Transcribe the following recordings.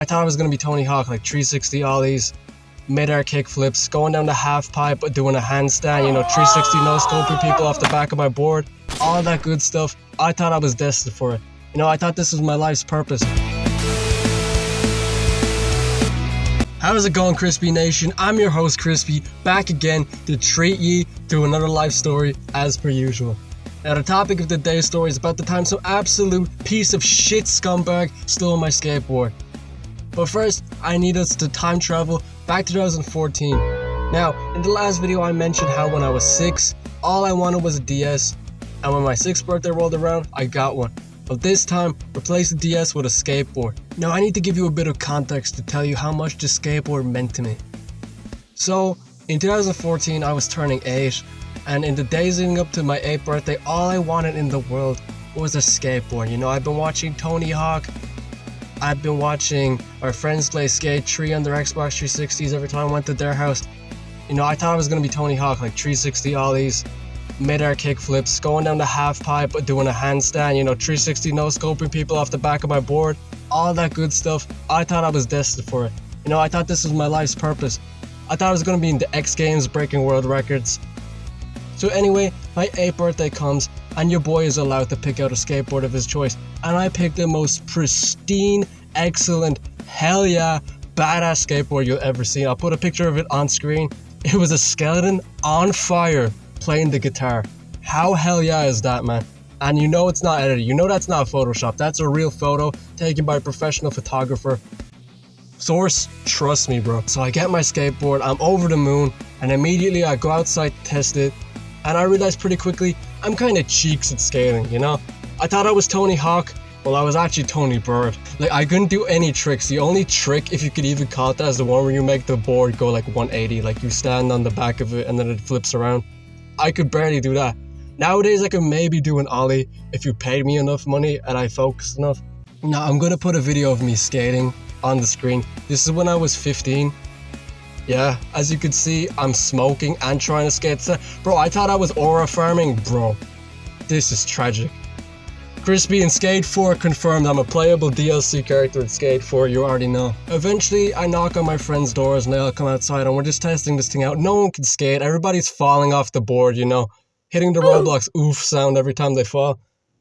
I thought I was gonna be Tony Hawk, like 360 ollies, mid-air kick flips, going down the half pipe, but doing a handstand, 360 no-scoping people off the back of my board, all that good stuff. I thought I was destined for it. I thought this was my life's purpose. How's it going, Crispy Nation? I'm your host, Crispy, back again to treat ye to another life story as per usual. Now, the topic of today's story is about the time some absolute piece of shit scumbag stole my skateboard. But first, I need us to time travel back to 2014. Now, in the last video I mentioned how when I was 6, all I wanted was a DS, and when my 6th birthday rolled around, I got one. But this time, replace the DS with a skateboard. Now, I need to give you a bit of context to tell you how much this skateboard meant to me. So, in 2014, I was turning 8, and in the days leading up to my 8th birthday, all I wanted in the world was a skateboard. I've been watching Tony Hawk. I've been watching our friends play Skate 3 on their Xbox 360s every time I went to their house. I thought I was going to be Tony Hawk, like 360 ollies, mid-air kick flips, going down the half pipe, but doing a handstand, 360 no-scoping people off the back of my board, all that good stuff. I thought I was destined for it. I thought this was my life's purpose. I thought I was going to be in the X Games, breaking world records. So anyway, my 8th birthday comes, and your boy is allowed to pick out a skateboard of his choice. And I picked the most pristine, excellent, hell yeah, badass skateboard you'll ever see. I'll put a picture of it on screen. It was a skeleton on fire playing the guitar. How hell yeah is that, man? And it's not edited. That's not Photoshop. That's a real photo taken by a professional photographer. Source, trust me, bro. So I get my skateboard, I'm over the moon, and immediately I go outside to test it. And I realized pretty quickly, I'm kind of cheeks at skating, I thought I was Tony Hawk, well, I was actually Tony Bird. Like, I couldn't do any tricks. The only trick, if you could even call it that, is the one where you make the board go like 180, like you stand on the back of it and then it flips around. I could barely do that. Nowadays, I could maybe do an ollie if you paid me enough money and I focused enough. Now, I'm gonna put a video of me skating on the screen. This is when I was 15. Yeah, as you can see, I'm smoking and trying to skate. Bro, I thought I was aura farming. Bro, this is tragic. Crispy in Skate 4 confirmed I'm a playable DLC character in Skate 4, you already know. Eventually, I knock on my friends' doors and they all come outside and we're just testing this thing out. No one can skate, everybody's falling off the board, hitting the Roblox oof sound every time they fall.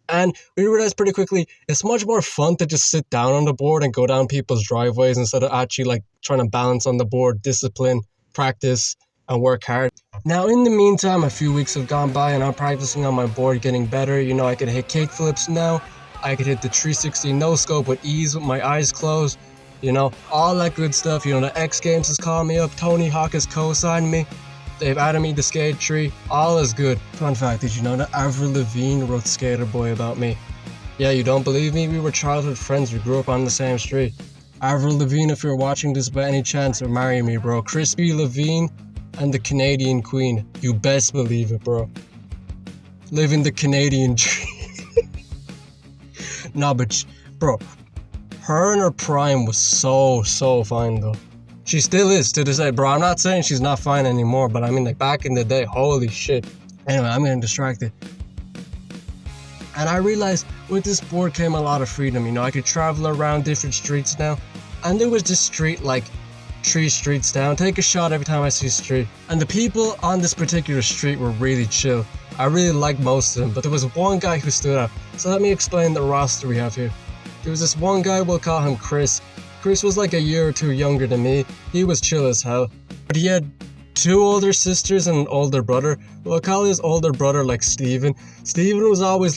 And we realized pretty quickly, it's much more fun to just sit down on the board and go down people's driveways instead of actually trying to balance on the board, discipline, practice, and work hard. Now, in the meantime, a few weeks have gone by and I'm practicing on my board, getting better. I could hit kick flips now. I could hit the 360 no-scope with ease with my eyes closed. All that good stuff. The X Games has called me up. Tony Hawk has co-signed me. They've added me to Skate 3. All is good. Fun fact, did you know that Avril Lavigne wrote Skater Boy about me? Yeah, you don't believe me? We were childhood friends. We grew up on the same street. Avril Lavigne, if you're watching this by any chance, marry me, bro. Crispy Lavigne and the Canadian Queen. You best believe it, bro. Living the Canadian dream. Nah, but, bro, her in her prime was so fine, though. She still is to this day, bro. I'm not saying she's not fine anymore, but I mean, back in the day, holy shit. Anyway, I'm getting distracted. And I realized with this board came a lot of freedom. I could travel around different streets now. And there was this street, 3 streets down. Take a shot every time I see a street. And the people on this particular street were really chill. I really liked most of them, but there was one guy who stood out. So let me explain the roster we have here. There was this one guy, we'll call him Chris. Chris was like a year or 2 younger than me. He was chill as hell. But he had 2 older sisters and an older brother. We'll call his older brother Steven. Steven was always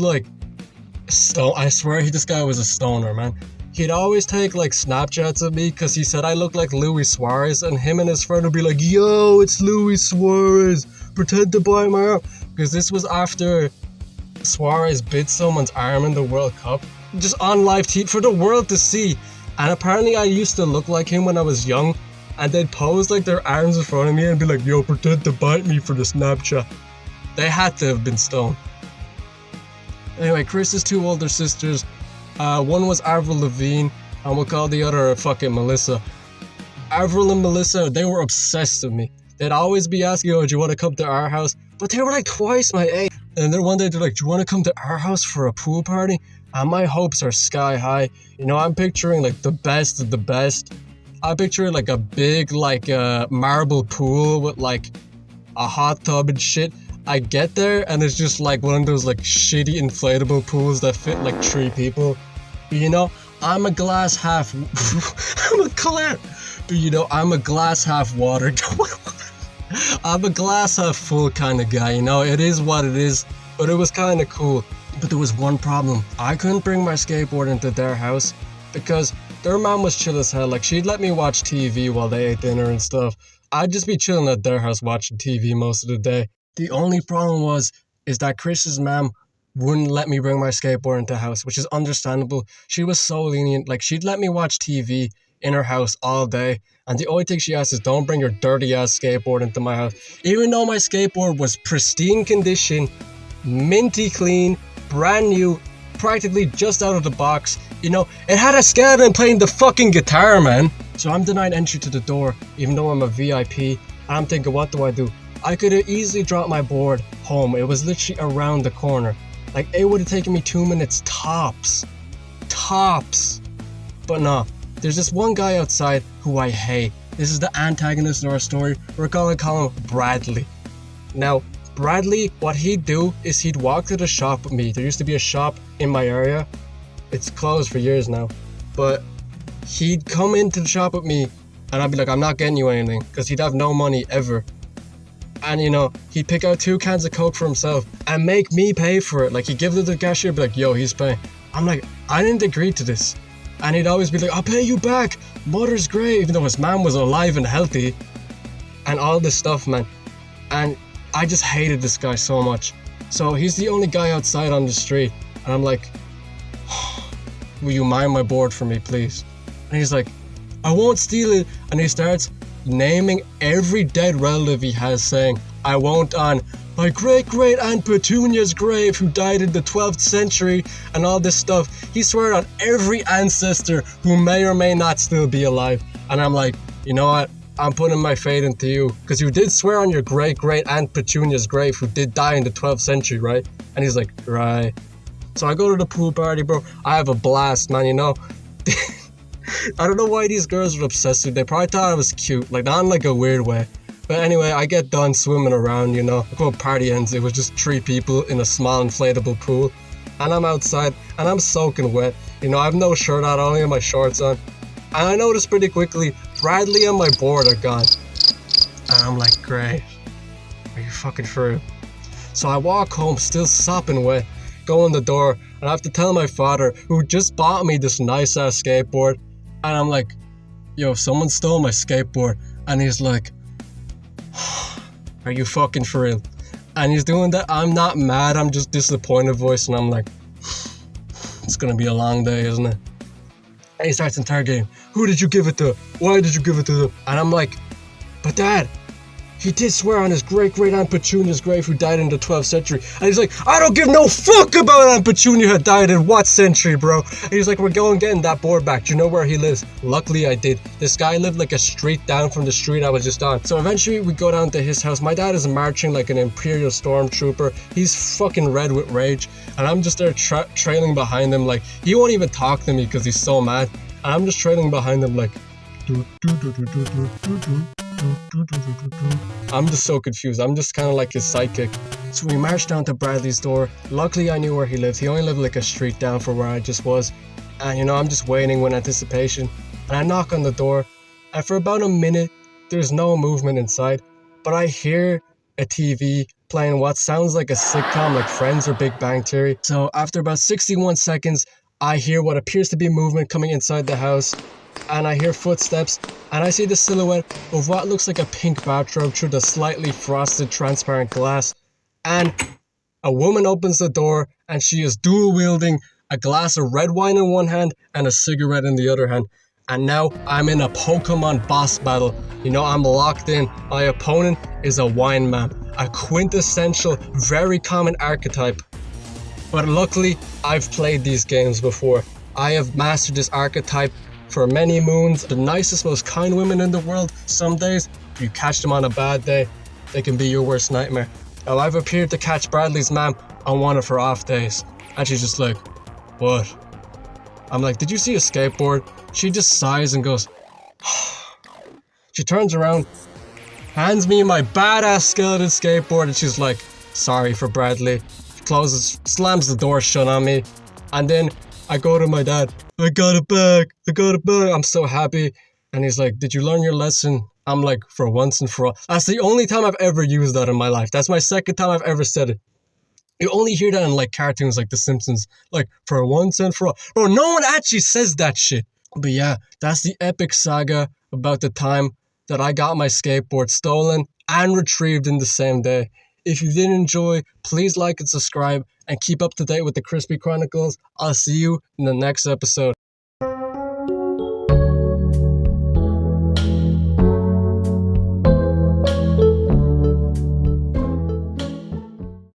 stone. I swear this guy was a stoner, man. He'd always take Snapchats of me because he said I looked like Luis Suarez, and him and his friend would be like, yo, it's Luis Suarez, pretend to bite my arm. Because this was after Suarez bit someone's arm in the World Cup. Just on live TV for the world to see. And apparently I used to look like him when I was young, and they'd pose their arms in front of me and be like, yo, pretend to bite me for the Snapchat. They had to have been stoned. Anyway, Chris's 2 older sisters, one was Avril Lavigne, and we'll call the other fucking Melissa. Avril and Melissa, they were obsessed with me. They'd always be asking, oh, do you want to come to our house? But they were twice my age. And then one day they're like, do you want to come to our house for a pool party? And my hopes are sky high. You know, I'm picturing like the best of the best. I picture like a big like marble pool with like a hot tub and shit. I get there and it's just like one of those like shitty inflatable pools that fit like 3 people. But you know, I'm a glass half I'm a glass half water. I'm a glass half full kind of guy, you know, it is what it is, but it was kind of cool. But there was one problem. I couldn't bring my skateboard into their house because their mom was chill as hell. Like, she'd let me watch TV while they ate dinner and stuff. I'd just be chilling at their house watching TV most of the day. The only problem is that Chris's mom wouldn't let me bring my skateboard into the house, which is understandable. She was so lenient. Like, she'd let me watch TV in her house all day, and the only thing she asked is, don't bring your dirty ass skateboard into my house. Even though my skateboard was pristine condition, minty clean, brand new, practically just out of the box. You know, it had a skeleton playing the fucking guitar, man. So I'm denied entry to the door, even though I'm a VIP. And I'm thinking, what do I do? I could have easily dropped my board home. It was literally around the corner. Like, it would have taken me 2 minutes tops. Tops. But no, there's this one guy outside who I hate. This is the antagonist of our story. We're gonna call him Bradley. Now, Bradley, what he'd do is he'd walk to the shop with me. There used to be a shop in my area. It's closed for years now. But he'd come into the shop with me and I'd be like, I'm not getting you anything, because he'd have no money ever. And you know, he'd pick out 2 cans of Coke for himself and make me pay for it. Like, he'd give it to the cashier, be like, yo, he's paying. I'm like, I didn't agree to this. And he'd always be like, I'll pay you back. Mother's great, even though his mom was alive and healthy. And all this stuff, man. And I just hated this guy so much. So he's the only guy outside on the street. And I'm like, will you mind my board for me, please? And he's like, I won't steal it. And he starts naming every dead relative he has, saying, I won't on my great Aunt Petunia's grave who died in the 12th century and all this stuff. He swore on every ancestor who may or may not still be alive. And I'm like, you know what? I'm putting my faith into you, because you did swear on your great Aunt Petunia's grave who did die in the 12th century, right? And he's like, right. So I go to the pool party, bro. I have a blast, man, you know. I don't know why these girls were obsessed with it. They probably thought I was cute, like, not in like a weird way. But anyway, I get done swimming around, you know. Before party ends, it was just 3 people in a small inflatable pool. And I'm outside, and I'm soaking wet. You know, I have no shirt on, I only have my shorts on. And I noticed pretty quickly, Bradley and my board are gone. And I'm like, great. Are you fucking for real? So I walk home, still sopping wet, go in the door, and I have to tell my father, who just bought me this nice ass skateboard. And I'm like, yo, someone stole my skateboard. And he's like, are you fucking for real? And he's doing that. I'm not mad, I'm just disappointed voice. And I'm like, it's gonna be a long day, isn't it? And he starts interrogating, who did you give it to? Why did you give it to them? And I'm like, but Dad, he did swear on his great Aunt Petunia's grave who died in the 12th century. And he's like, I don't give no fuck about Aunt Petunia who died in what century, bro? And he's like, we're going getting that board back. Do you know where he lives? Luckily I did. This guy lived like a street down from the street I was just on. So eventually we go down to his house. My dad is marching like an Imperial stormtrooper. He's fucking red with rage. And I'm just there trailing behind him, like, he won't even talk to me because he's so mad. And I'm just trailing behind him like, I'm just so confused. I'm just kind of like his sidekick. So we marched down to Bradley's door. Luckily I knew where he lived. He only lived like a street down from where I just was. And you know, I'm just waiting with anticipation. And I knock on the door. And for about a minute, there's no movement inside. But I hear a TV playing what sounds like a sitcom, like Friends or Big Bang Theory. So after about 61 seconds, I hear what appears to be movement coming inside the house. And I hear footsteps, and I see the silhouette of what looks like a pink bathrobe through the slightly frosted transparent glass. And a woman opens the door, and she is dual wielding a glass of red wine in one hand and a cigarette in the other hand. And now I'm in a Pokemon boss battle. You know, I'm locked in. My opponent is a wine man, a quintessential, very common archetype. But luckily, I've played these games before. I have mastered this archetype for many moons. The nicest, most kind women in the world. Some days, if you catch them on a bad day, they can be your worst nightmare. "Oh, I've appeared to catch Bradley's mom on one of her off days." And she's just like, "What?" I'm like, "Did you see a skateboard?" She just sighs and goes, she turns around, hands me my badass skeleton skateboard, and she's like, "Sorry for Bradley." Closes, slams the door shut on me. And then I go to my dad, I got it back. I'm so happy. And he's like, "Did you learn your lesson?" I'm like, "For once and for all." That's the only time I've ever used that in my life. That's my second time I've ever said it. You only hear that in like cartoons like The Simpsons. Like, "For once and for all." Bro, no one actually says that shit. But yeah, that's the epic saga about the time that I got my skateboard stolen and retrieved in the same day. If you did enjoy, please like and subscribe and keep up to date with the Crispy Chronicles. I'll see you in the next episode.